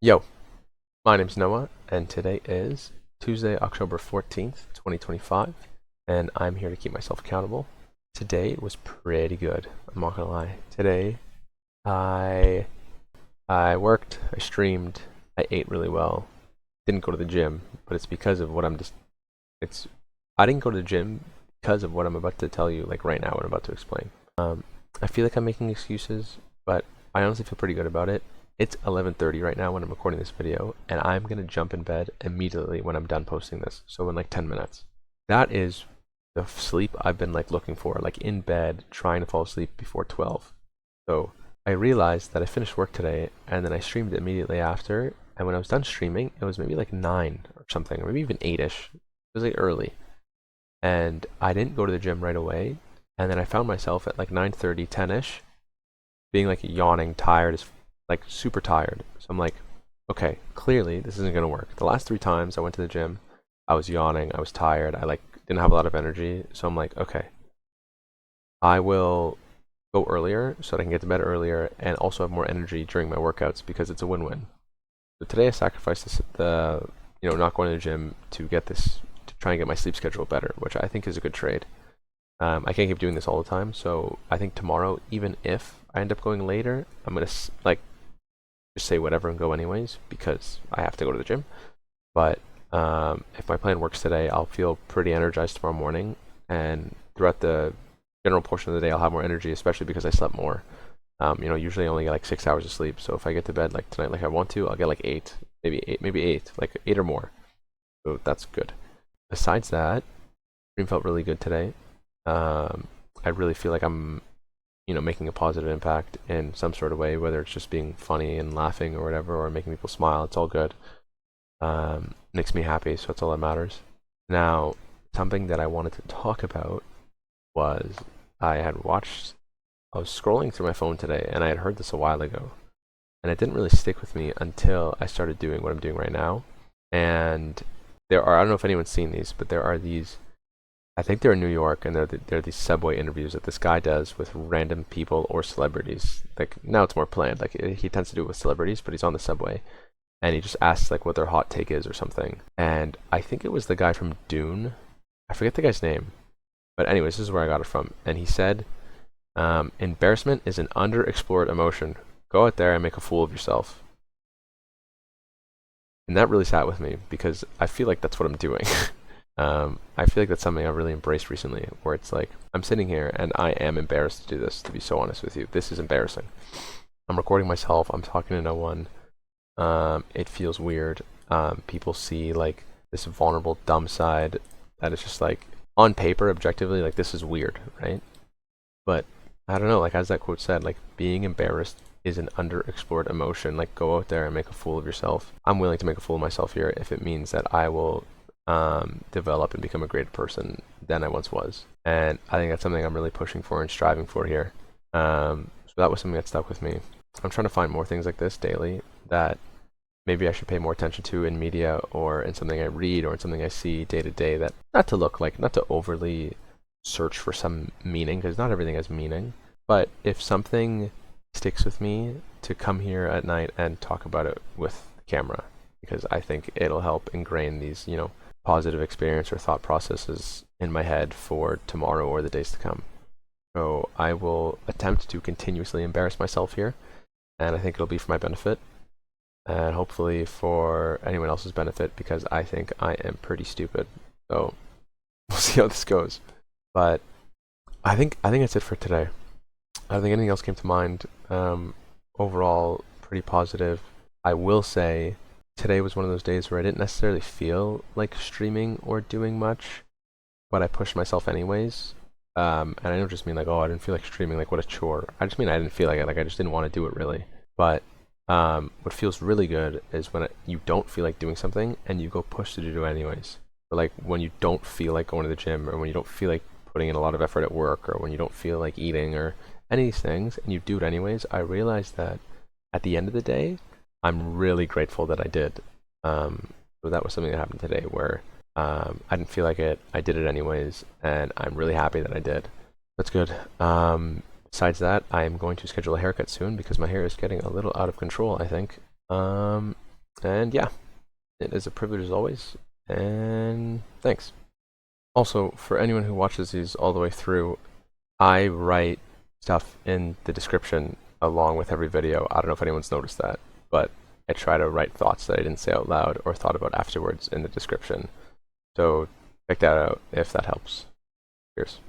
Yo, my name's Noah, and today is Tuesday, October 14th, 2025, and I'm here to keep myself accountable. Today was pretty good, I'm not gonna lie. Today, I I worked, I streamed, I ate really well. Didn't go to the gym, but it's because of what I'm just it's I didn't go to the gym because of what I'm about to tell you, like right now, what I'm about to explain. Um, I feel like I'm making excuses, but I honestly feel pretty good about it. It's 11:30 right now when I'm recording this video, and I'm gonna jump in bed immediately when I'm done posting this. So in like 10 minutes. That is the sleep I've been like looking for, like in bed, trying to fall asleep before 12. So I realized that I finished work today, and then I streamed immediately after. And when I was done streaming, it was maybe like 9 or something, or maybe even 8ish. It was like early, and I didn't go to the gym right away. And then I found myself at like 9:30, 10ish, being like yawning, tired, as like super tired. So I'm like, okay, clearly this isn't gonna work. The last 3 times I went to the gym, I was yawning, I was tired, I like didn't have a lot of energy. So I'm like, okay, I will go earlier so that I can get to bed earlier and also have more energy during my workouts because it's a win-win. So today I sacrificed not going to the gym to get this to try and get my sleep schedule better, which I think is a good trade. I can't keep doing this all the time, so I think tomorrow, even if I end up going later, I'm gonna like just say whatever and go anyways because I have to go to the gym. But if my plan works today, I'll feel pretty energized tomorrow morning, and throughout the general portion of the day, I'll have more energy, especially because I slept more. Usually I only get like 6 hours of sleep, so if I get to bed like tonight, like I want to, I'll get like eight, maybe eight, like 8 or more. So that's good. Besides that, dream felt really good today. I really feel like I'm, making a positive impact in some sort of way, whether it's just being funny and laughing or whatever, or making people smile. It's all good. Makes me happy, so that's all that matters. Now, something that I wanted to talk about was I was scrolling through my phone today, and I had heard this a while ago, and it didn't really stick with me until I started doing what I'm doing right now. And I don't know if anyone's seen these, but there are these I think they're in New York, and they're these subway interviews that this guy does with random people or celebrities. Like now it's more planned. Like he tends to do it with celebrities, but he's on the subway, and he just asks like what their hot take is or something. And I think it was the guy from Dune. I forget the guy's name, but anyways, this is where I got it from. And he said, "Embarrassment is an underexplored emotion. Go out there and make a fool of yourself." And that really sat with me because I feel like that's what I'm doing. I feel like that's something I've really embraced recently, where it's like I'm sitting here and I am embarrassed to do this. To be so honest with you, this is embarrassing. I'm recording myself. I'm talking to no one. It feels weird. People see like this vulnerable, dumb side that is just like on paper, objectively, like this is weird, right? But I don't know. Like as that quote said, like being embarrassed is an underexplored emotion. Like go out there and make a fool of yourself. I'm willing to make a fool of myself here if it means that I will develop and become a greater person than I once was. And I think that's something I'm really pushing for and striving for here. So that was something that stuck with me. I'm trying to find more things like this daily that maybe I should pay more attention to in media or in something I read or in something I see day to day, that not to overly search for some meaning, because not everything has meaning. But if something sticks with me, to come here at night and talk about it with the camera, because I think it'll help ingrain these, positive experience or thought processes in my head for tomorrow or the days to come. So I will attempt to continuously embarrass myself here, and I think it'll be for my benefit, and hopefully for anyone else's benefit, because I think I am pretty stupid. So we'll see how this goes. But I think that's it for today. I don't think anything else came to mind. Overall, pretty positive. I will say today was one of those days where I didn't necessarily feel like streaming or doing much, but I pushed myself anyways. And I don't just mean like, oh, I didn't feel like streaming, like what a chore. I just mean I didn't feel like it, like I just didn't want to do it really. But what feels really good is when you don't feel like doing something and you go push to do it anyways. But like when you don't feel like going to the gym, or when you don't feel like putting in a lot of effort at work, or when you don't feel like eating, or any of these things, and you do it anyways, I realized that at the end of the day, I'm really grateful that I did. So that was something that happened today where I didn't feel like it. I did it anyways, and I'm really happy that I did. That's good. Besides that, I am going to schedule a haircut soon because my hair is getting a little out of control, I think. And yeah, it is a privilege as always. And thanks. Also, for anyone who watches these all the way through, I write stuff in the description along with every video. I don't know if anyone's noticed that, but I try to write thoughts that I didn't say out loud or thought about afterwards in the description. So check that out if that helps. Cheers.